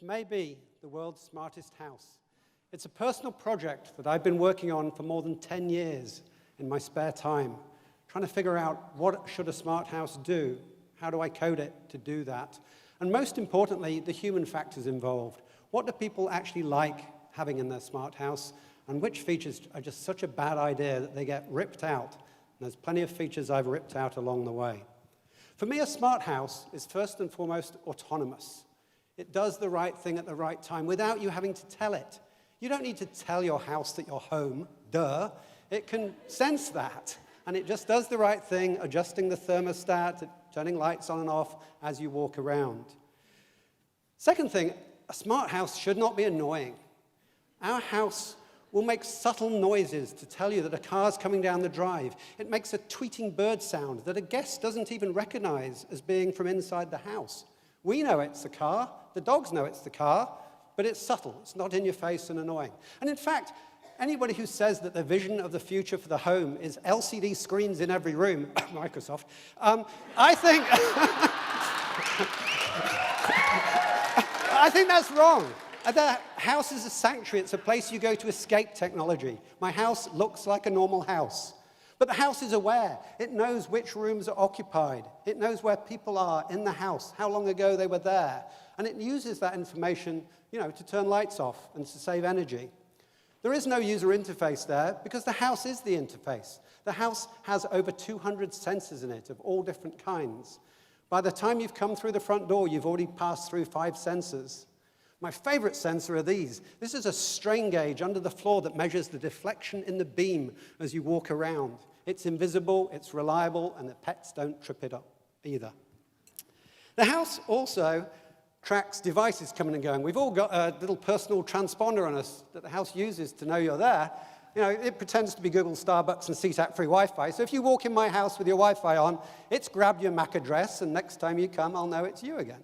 may be the world's smartest house. It's a personal project that I've been working on for more than 10 years in my spare time, trying to figure out what should a smart house do? How do I code it to do that? And most importantly, the human factors involved. What do people actually like having in their smart house? And which features are just such a bad idea that they get ripped out? And there's plenty of features I've ripped out along the way. For me, a smart house is first and foremost autonomous. It does the right thing at the right time without you having to tell it. You don't need to tell your house that you're home, duh. It can sense that, and it just does the right thing, adjusting the thermostat, turning lights on and off as you walk around. Second thing, a smart house should not be annoying. Our house will make subtle noises to tell you that a car's coming down the drive. It makes a tweeting bird sound that a guest doesn't even recognize as being from inside the house. We know it's the car, the dogs know it's the car, but it's subtle, it's not in your face and annoying. And in fact, anybody who says that the vision of the future for the home is LCD screens in every room, Microsoft, I think I think that's wrong. The house is a sanctuary. It's a place you go to escape technology. My house looks like a normal house. But the house is aware. It knows which rooms are occupied. It knows where people are in the house, how long ago they were there. And it uses that information, to turn lights off and to save energy. There is no user interface there because the house is the interface. The house has over 200 sensors in it of all different kinds. By the time you've come through the front door, you've already passed through 5 sensors. My favorite sensor are these. This is a strain gauge under the floor that measures the deflection in the beam as you walk around. It's invisible, it's reliable, and the pets don't trip it up either. The house also tracks devices coming and going. We've all got a little personal transponder on us that the house uses to know you're there. It pretends to be Google, Starbucks, and CTAC free Wi-Fi. So if you walk in my house with your Wi-Fi on, it's grabbed your MAC address, and next time you come, I'll know it's you again.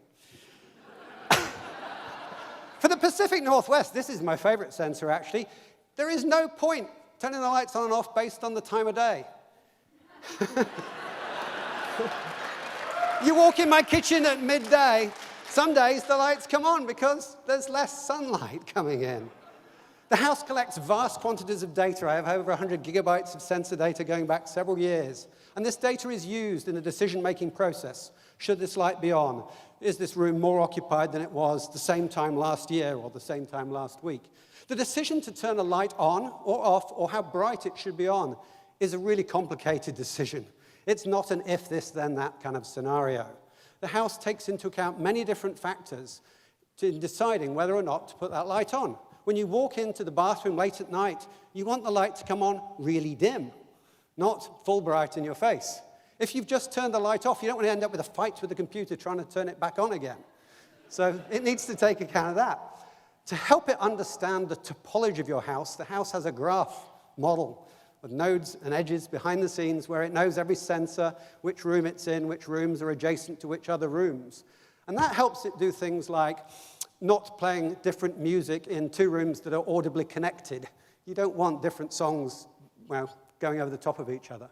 For the Pacific Northwest, this is my favorite sensor, actually. There is no point turning the lights on and off based on the time of day. You walk in my kitchen at midday, some days the lights come on because there's less sunlight coming in. The house collects vast quantities of data. I have over 100 gigabytes of sensor data going back several years. And this data is used in the decision-making process. Should this light be on? Is this room more occupied than it was the same time last year or the same time last week? The decision to turn a light on or off or how bright it should be on is a really complicated decision. It's not an if this, then that kind of scenario. The house takes into account many different factors in deciding whether or not to put that light on. When you walk into the bathroom late at night, you want the light to come on really dim, not full bright in your face. If you've just turned the light off, you don't want to end up with a fight with the computer trying to turn it back on again. So it needs to take account of that. To help it understand the topology of your house, the house has a graph model with nodes and edges behind the scenes where it knows every sensor, which room it's in, which rooms are adjacent to which other rooms. And that helps it do things like not playing different music in 2 rooms that are audibly connected. You don't want different songs, going over the top of each other.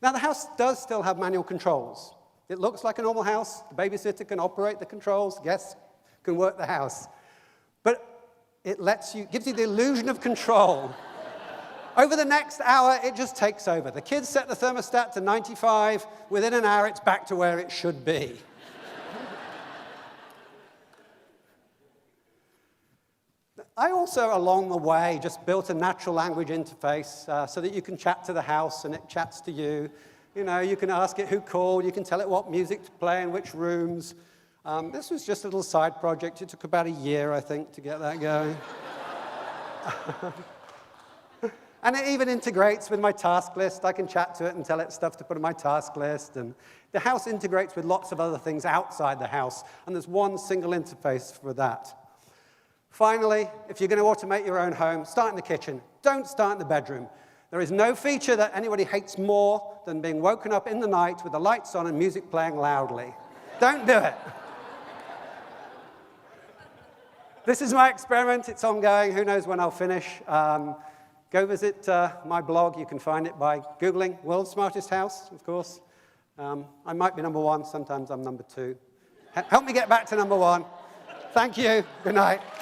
Now, the house does still have manual controls. It looks like a normal house. The babysitter can operate the controls. Guests can work the house. But it gives you the illusion of control. Over the next hour, it just takes over. The kids set the thermostat to 95. Within an hour, it's back to where it should be. I also, along the way, just built a natural language interface so that you can chat to the house and it chats to you. You can ask it who called, you can tell it what music to play in which rooms. This was just a little side project. It took about a year, I think, to get that going. And it even integrates with my task list. I can chat to it and tell it stuff to put on my task list. And the house integrates with lots of other things outside the house, and there's one single interface for that. Finally, if you're going to automate your own home, start in the kitchen. Don't start in the bedroom. There is no feature that anybody hates more than being woken up in the night with the lights on and music playing loudly. Don't do it. This is my experiment. It's ongoing. Who knows when I'll finish. Go visit my blog. You can find it by Googling World's Smartest House, of course. I might be number 1. Sometimes I'm number 2. Help me get back to number 1. Thank you. Good night.